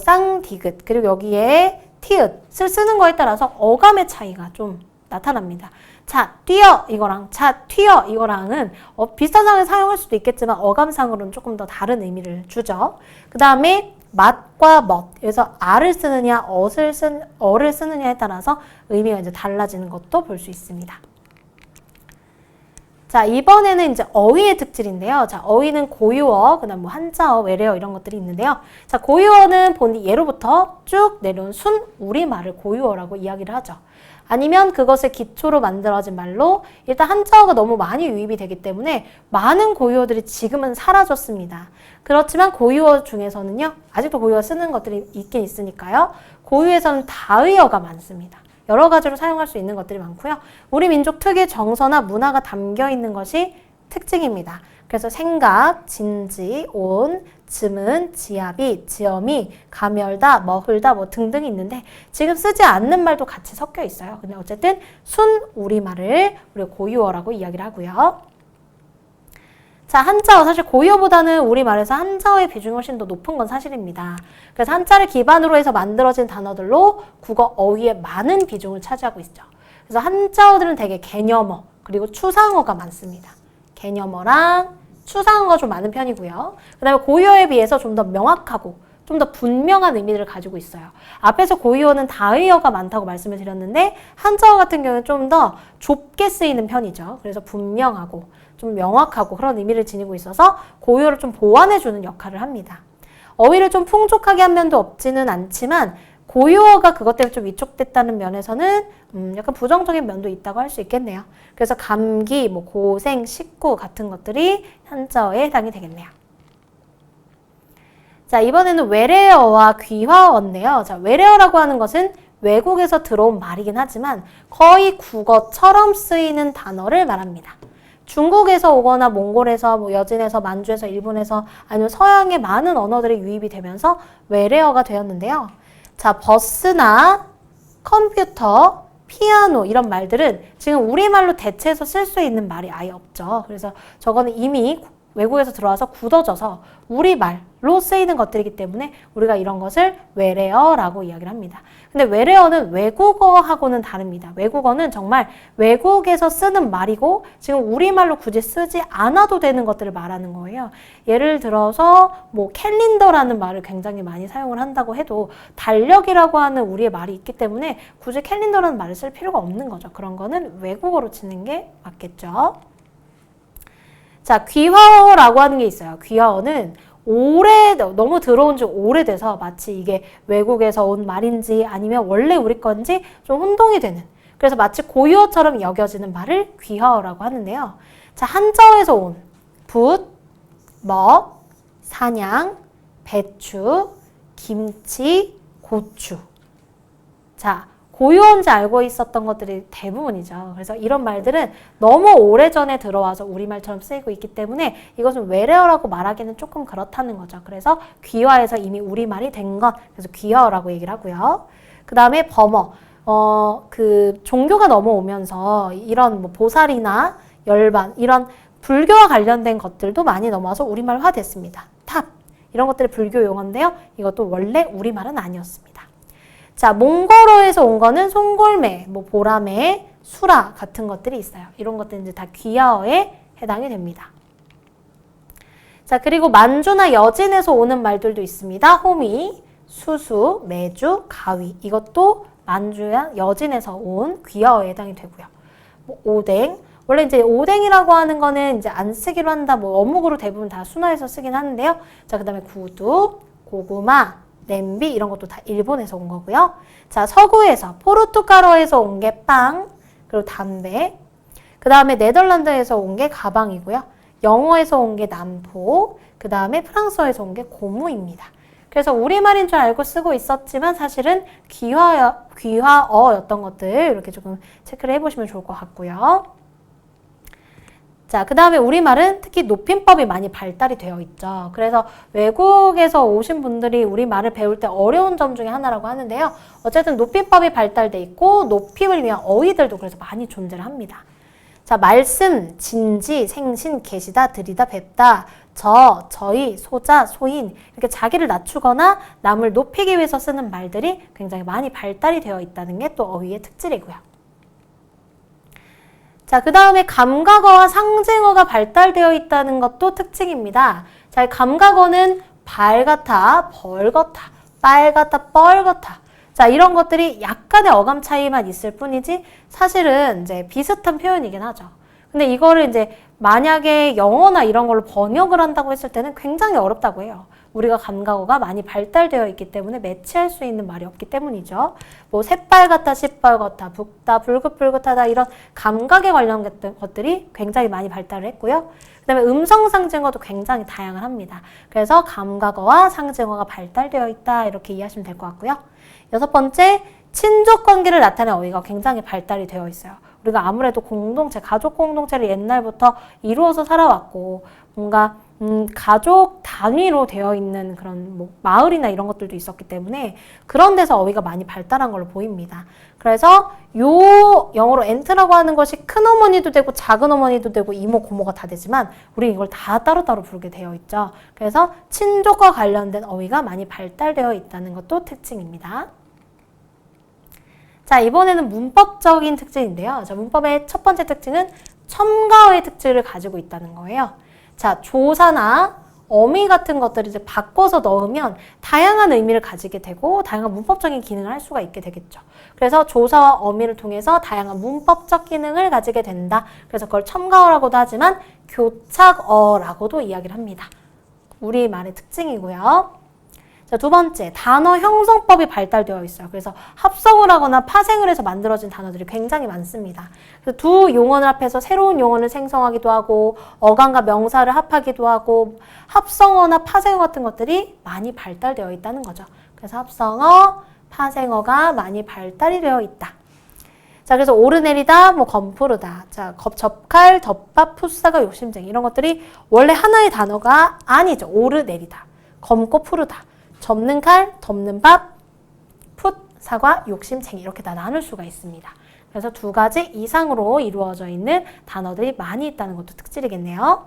쌍디귿 그리고 여기에 티읕을 쓰는 거에 따라서 어감의 차이가 좀 나타납니다. 자, 뛰어 이거랑 자, 튀어 이거랑은 비슷한 상황에 사용할 수도 있겠지만 어감상으로는 조금 더 다른 의미를 주죠. 그 다음에 맛과 멋, 그래서 아를 쓰느냐 어를 쓰느냐에 따라서 의미가 이제 달라지는 것도 볼 수 있습니다. 자, 이번에는 이제 어휘의 특질인데요. 자, 어휘는 고유어, 그다음 뭐 한자어, 외래어 이런 것들이 있는데요. 자, 고유어는 본디 예로부터 쭉 내려온 순 우리말을 고유어라고 이야기를 하죠. 아니면 그것을 기초로 만들어진 말로 일단 한자어가 너무 많이 유입이 되기 때문에 많은 고유어들이 지금은 사라졌습니다. 그렇지만 고유어 중에서는요. 아직도 고유어 쓰는 것들이 있긴 있으니까요. 고유에서는 다의어가 많습니다. 여러 가지로 사용할 수 있는 것들이 많고요. 우리 민족 특유의 정서나 문화가 담겨 있는 것이 특징입니다. 그래서 생각, 진지, 온, 즈문, 지아비, 지엄이, 가멸다, 머흘다 뭐 등등이 있는데 지금 쓰지 않는 말도 같이 섞여 있어요. 근데 어쨌든 순 우리말을 우리가 고유어라고 이야기를 하고요. 자, 한자어. 사실 고유어보다는 우리말에서 한자어의 비중이 훨씬 더 높은 건 사실입니다. 그래서 한자를 기반으로 해서 만들어진 단어들로 국어 어휘의 많은 비중을 차지하고 있죠. 그래서 한자어들은 되게 개념어, 그리고 추상어가 많습니다. 개념어랑 추상어가 좀 많은 편이고요. 그 다음에 고유어에 비해서 좀 더 명확하고 좀 더 분명한 의미를 가지고 있어요. 앞에서 고유어는 다의어가 많다고 말씀을 드렸는데 한자어 같은 경우는 좀 더 좁게 쓰이는 편이죠. 그래서 분명하고 좀 명확하고 그런 의미를 지니고 있어서 고유어를 좀 보완해주는 역할을 합니다. 어휘를 좀 풍족하게 한 면도 없지는 않지만 고유어가 그것 때문에 좀 위축됐다는 면에서는 약간 부정적인 면도 있다고 할 수 있겠네요. 그래서 감기, 뭐 고생, 식구 같은 것들이 한자어에 해당이 되겠네요. 자, 이번에는 외래어와 귀화어인데요. 자, 외래어라고 하는 것은 외국에서 들어온 말이긴 하지만 거의 국어처럼 쓰이는 단어를 말합니다. 중국에서 오거나 몽골에서, 뭐 여진에서, 만주에서, 일본에서 아니면 서양의 많은 언어들이 유입이 되면서 외래어가 되었는데요. 자, 버스나 컴퓨터, 피아노 이런 말들은 지금 우리말로 대체해서 쓸 수 있는 말이 아예 없죠. 그래서 저거는 이미 외국에서 들어와서 굳어져서 우리말로 쓰이는 것들이기 때문에 우리가 이런 것을 외래어라고 이야기를 합니다. 근데 외래어는 외국어하고는 다릅니다. 외국어는 정말 외국에서 쓰는 말이고 지금 우리말로 굳이 쓰지 않아도 되는 것들을 말하는 거예요. 예를 들어서 뭐 캘린더라는 말을 굉장히 많이 사용을 한다고 해도 달력이라고 하는 우리의 말이 있기 때문에 굳이 캘린더라는 말을 쓸 필요가 없는 거죠. 그런 거는 외국어로 치는 게 맞겠죠. 자, 귀화어라고 하는 게 있어요. 귀화어는 너무 들어온 지 오래돼서 마치 이게 외국에서 온 말인지 아니면 원래 우리 건지 좀 혼동이 되는, 그래서 마치 고유어처럼 여겨지는 말을 귀화어라고 하는데요. 자, 한자어에서 온 붓, 먹, 사냥, 배추, 김치, 고추. 자, 고유어인지 알고 있었던 것들이 대부분이죠. 그래서 이런 말들은 너무 오래전에 들어와서 우리말처럼 쓰이고 있기 때문에 이것은 외래어라고 말하기는 조금 그렇다는 거죠. 그래서 귀화에서 이미 우리말이 된 것, 그래서 귀화어라고 얘기를 하고요. 그 다음에 범어. 종교가 넘어오면서 이런 뭐 보살이나 열반, 이런 불교와 관련된 것들도 많이 넘어와서 우리말화 됐습니다. 탑. 이런 것들이 불교 용어인데요. 이것도 원래 우리말은 아니었습니다. 자, 몽골어에서 온 거는 송골매, 뭐 보라매, 수라 같은 것들이 있어요. 이런 것들은 이제 다 귀화어에 해당이 됩니다. 자, 그리고 만주나 여진에서 오는 말들도 있습니다. 호미, 수수, 매주, 가위. 이것도 만주야 여진에서 온 귀화어에 해당이 되고요. 뭐 오뎅. 원래 이제 오뎅이라고 하는 거는 이제 안 쓰기로 한다. 뭐 어묵으로 대부분 다 순화해서 쓰긴 하는데요. 자, 그 다음에 구두, 고구마, 냄비 이런 것도 다 일본에서 온 거고요. 자, 서구에서 포르투갈어에서 온 게 빵, 그리고 담배. 그 다음에 네덜란드에서 온 게 가방이고요. 영어에서 온 게 남포, 그 다음에 프랑스어에서 온 게 고무입니다. 그래서 우리말인 줄 알고 쓰고 있었지만 사실은 귀화어였던 것들 이렇게 조금 체크를 해보시면 좋을 것 같고요. 자, 그 다음에 우리말은 특히 높임법이 많이 발달이 되어 있죠. 그래서 외국에서 오신 분들이 우리말을 배울 때 어려운 점 중에 하나라고 하는데요. 어쨌든 높임법이 발달돼 있고 높임을 위한 어휘들도 그래서 많이 존재를 합니다. 자, 말씀, 진지, 생신, 계시다, 드리다, 뵙다, 저희, 소자, 소인 이렇게 자기를 낮추거나 남을 높이기 위해서 쓰는 말들이 굉장히 많이 발달이 되어 있다는 게 또 어휘의 특질이고요. 자, 그 다음에 감각어와 상징어가 발달되어 있다는 것도 특징입니다. 자, 감각어는 발 같아, 벌 같아, 빨 같아, 뻘 같아. 자, 이런 것들이 약간의 어감 차이만 있을 뿐이지 사실은 이제 비슷한 표현이긴 하죠. 근데 이거를 이제 만약에 영어나 이런 걸로 번역을 한다고 했을 때는 굉장히 어렵다고 해요. 우리가 감각어가 많이 발달되어 있기 때문에 매치할 수 있는 말이 없기 때문이죠. 뭐 새빨 같다, 시뻘 같다, 붓다, 불긋불긋하다 이런 감각에 관련된 것들이 굉장히 많이 발달을 했고요. 그 다음에 음성 상징어도 굉장히 다양을 합니다. 그래서 감각어와 상징어가 발달되어 있다 이렇게 이해하시면 될 것 같고요. 여섯 번째, 친족 관계를 나타내는 어휘가 굉장히 발달이 되어 있어요. 우리가 아무래도 공동체, 가족 공동체를 옛날부터 이루어서 살아왔고 뭔가 가족 단위로 되어 있는 그런 뭐 마을이나 이런 것들도 있었기 때문에 그런 데서 어휘가 많이 발달한 걸로 보입니다. 그래서 요 영어로 엔트라고 하는 것이 큰 어머니도 되고 작은 어머니도 되고 이모 고모가 다 되지만 우리는 이걸 다 따로따로 부르게 되어 있죠. 그래서 친족과 관련된 어휘가 많이 발달되어 있다는 것도 특징입니다. 자, 이번에는 문법적인 특징인데요. 자, 문법의 첫 번째 특징은 첨가어의 특징을 가지고 있다는 거예요. 자, 조사나 어미 같은 것들을 이제 바꿔서 넣으면 다양한 의미를 가지게 되고 다양한 문법적인 기능을 할 수가 있게 되겠죠. 그래서 조사와 어미를 통해서 다양한 문법적 기능을 가지게 된다. 그래서 그걸 첨가어라고도 하지만 교착어라고도 이야기를 합니다. 우리말의 특징이고요. 자, 두 번째, 단어 형성법이 발달되어 있어요. 그래서 합성을 하거나 파생을 해서 만들어진 단어들이 굉장히 많습니다. 그래서 두 용언을 합해서 새로운 용언을 생성하기도 하고 어감과 명사를 합하기도 하고 합성어나 파생어 같은 것들이 많이 발달되어 있다는 거죠. 그래서 합성어, 파생어가 많이 발달이 되어 있다. 자, 그래서 오르내리다, 뭐 검푸르다. 자, 접할, 덮밥, 풋사가 욕심쟁이. 이런 것들이 원래 하나의 단어가 아니죠. 오르내리다, 검고 푸르다. 접는 칼, 덮는 밥, 풋, 사과, 욕심쟁이. 이렇게 다 나눌 수가 있습니다. 그래서 두 가지 이상으로 이루어져 있는 단어들이 많이 있다는 것도 특질이겠네요.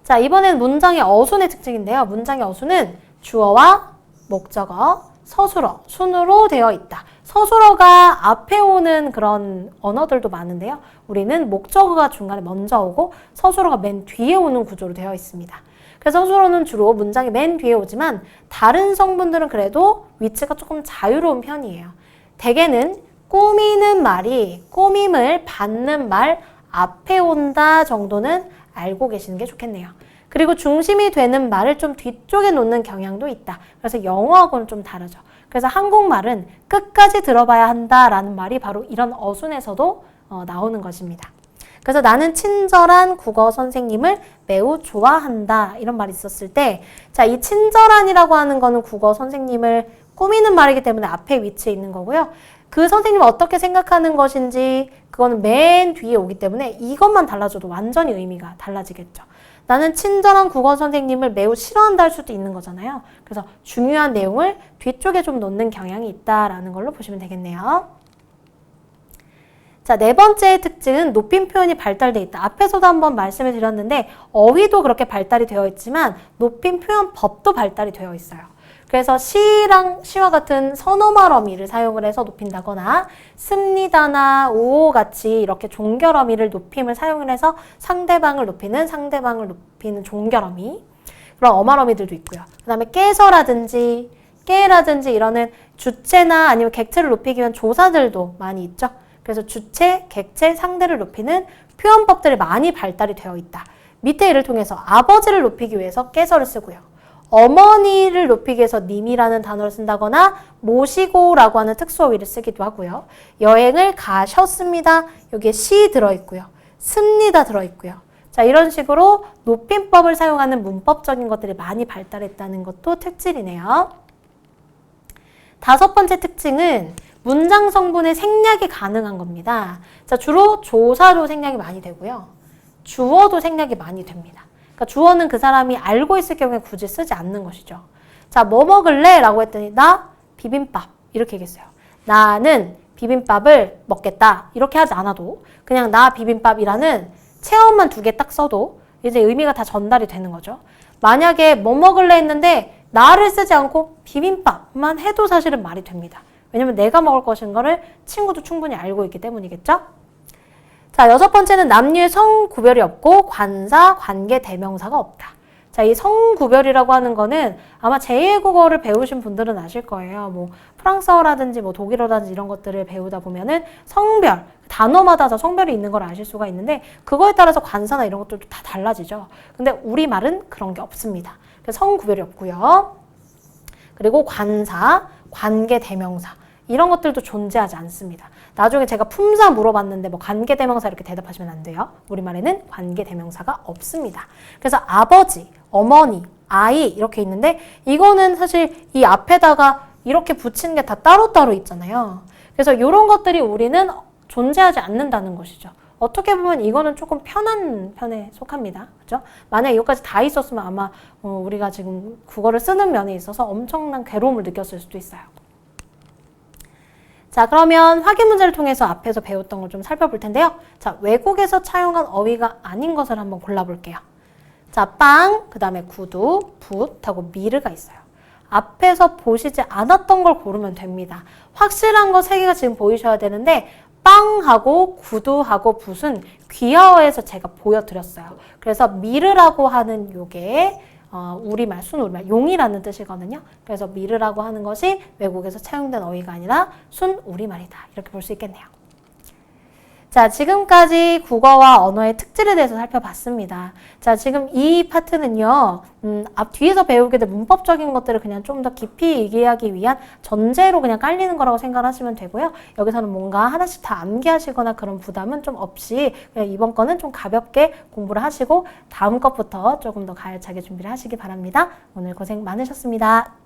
자, 이번엔 문장의 어순의 특징인데요. 문장의 어순은 주어와 목적어, 서술어, 순으로 되어 있다. 서술어가 앞에 오는 그런 언어들도 많은데요. 우리는 목적어가 중간에 먼저 오고 서술어가 맨 뒤에 오는 구조로 되어 있습니다. 그래서 서술어는 주로 문장이 맨 뒤에 오지만 다른 성분들은 그래도 위치가 조금 자유로운 편이에요. 대개는 꾸미는 말이 꾸밈을 받는 말 앞에 온다 정도는 알고 계시는 게 좋겠네요. 그리고 중심이 되는 말을 좀 뒤쪽에 놓는 경향도 있다. 그래서 영어하고는 좀 다르죠. 그래서 한국말은 끝까지 들어봐야 한다라는 말이 바로 이런 어순에서도 나오는 것입니다. 그래서 나는 친절한 국어 선생님을 매우 좋아한다. 이런 말이 있었을 때, 자, 이 친절한이라고 하는 거는 국어 선생님을 꾸미는 말이기 때문에 앞에 위치해 있는 거고요. 그 선생님을 어떻게 생각하는 것인지 그거는 맨 뒤에 오기 때문에 이것만 달라져도 완전히 의미가 달라지겠죠. 나는 친절한 국어 선생님을 매우 싫어한다 할 수도 있는 거잖아요. 그래서 중요한 내용을 뒤쪽에 좀 놓는 경향이 있다라는 걸로 보시면 되겠네요. 자, 네 번째의 특징은 높임 표현이 발달되어 있다. 앞에서도 한번 말씀을 드렸는데 어휘도 그렇게 발달이 되어 있지만 높임 표현법도 발달이 되어 있어요. 그래서 시와 같은 선어말 어미를 사용을 해서 높인다거나 습니다나 오 같이 이렇게 종결 어미를 높임을 사용을 해서 상대방을 높이는 종결 어미, 그런 어말 어미들도 있고요. 그 다음에 깨서라든지 깨라든지 이러는 주체나 아니면 객체를 높이기 위한 조사들도 많이 있죠. 그래서 주체, 객체, 상대를 높이는 표현법들이 많이 발달이 되어 있다. 밑에 예를 통해서 아버지를 높이기 위해서 깨서를 쓰고요. 어머니를 높이기 위해서 님이라는 단어를 쓴다거나 모시고라고 하는 특수어휘를 쓰기도 하고요. 여행을 가셨습니다. 여기에 시 들어있고요. 습니다 들어있고요. 자, 이런 식으로 높임법을 사용하는 문법적인 것들이 많이 발달했다는 것도 특질이네요. 다섯 번째 특징은 문장 성분의 생략이 가능한 겁니다. 자, 주로 조사로 생략이 많이 되고요. 주어도 생략이 많이 됩니다. 그러니까 주어는 그 사람이 알고 있을 경우에 굳이 쓰지 않는 것이죠. 자, 뭐 먹을래? 라고 했더니 나 비빔밥 이렇게 얘기했어요. 나는 비빔밥을 먹겠다 이렇게 하지 않아도 그냥 나 비빔밥이라는 체험만 2개 딱 써도 이제 의미가 다 전달이 되는 거죠. 만약에 뭐 먹을래 했는데 나를 쓰지 않고 비빔밥만 해도 사실은 말이 됩니다. 왜냐면 내가 먹을 것인 거를 친구도 충분히 알고 있기 때문이겠죠. 자, 여섯 번째는 남녀의 성구별이 없고 관사, 관계, 대명사가 없다. 자, 이 성구별이라고 하는 거는 아마 제2외국어를 배우신 분들은 아실 거예요. 뭐 프랑스어라든지 뭐 독일어라든지 이런 것들을 배우다 보면은 성별, 단어마다 다 성별이 있는 걸 아실 수가 있는데 그거에 따라서 관사나 이런 것들도 다 달라지죠. 근데 우리말은 그런 게 없습니다. 그래서 성구별이 없고요. 그리고 관사, 관계, 대명사 이런 것들도 존재하지 않습니다. 나중에 제가 품사 물어봤는데 뭐 관계대명사 이렇게 대답하시면 안 돼요. 우리말에는 관계대명사가 없습니다. 그래서 아버지, 어머니, 아이 이렇게 있는데 이거는 사실 이 앞에다가 이렇게 붙이는 게 다 따로따로 있잖아요. 그래서 이런 것들이 우리는 존재하지 않는다는 것이죠. 어떻게 보면 이거는 조금 편한 편에 속합니다. 그죠? 만약 이것까지 다 있었으면 아마 우리가 지금 국어를 쓰는 면에 있어서 엄청난 괴로움을 느꼈을 수도 있어요. 자, 그러면 확인 문제를 통해서 앞에서 배웠던 걸 좀 살펴볼 텐데요. 자, 외국에서 차용한 어휘가 아닌 것을 한번 골라볼게요. 자, 빵, 그 다음에 구두, 붓하고 미르가 있어요. 앞에서 보시지 않았던 걸 고르면 됩니다. 확실한 거 3개가 지금 보이셔야 되는데 빵하고 구두하고 붓은 귀화어에서 제가 보여드렸어요. 그래서 미르라고 하는 요게 우리말, 순우리말, 용이라는 뜻이거든요. 그래서 미르라고 하는 것이 외국에서 차용된 어휘가 아니라 순우리말이다. 이렇게 볼 수 있겠네요. 자, 지금까지 국어와 언어의 특질에 대해서 살펴봤습니다. 자, 지금 이 파트는요, 앞 뒤에서 배우게 될 문법적인 것들을 그냥 좀 더 깊이 얘기하기 위한 전제로 그냥 깔리는 거라고 생각하시면 되고요. 여기서는 뭔가 하나씩 다 암기하시거나 그런 부담은 좀 없이 그냥 이번 거는 좀 가볍게 공부를 하시고 다음 것부터 조금 더 가열차게 준비를 하시기 바랍니다. 오늘 고생 많으셨습니다.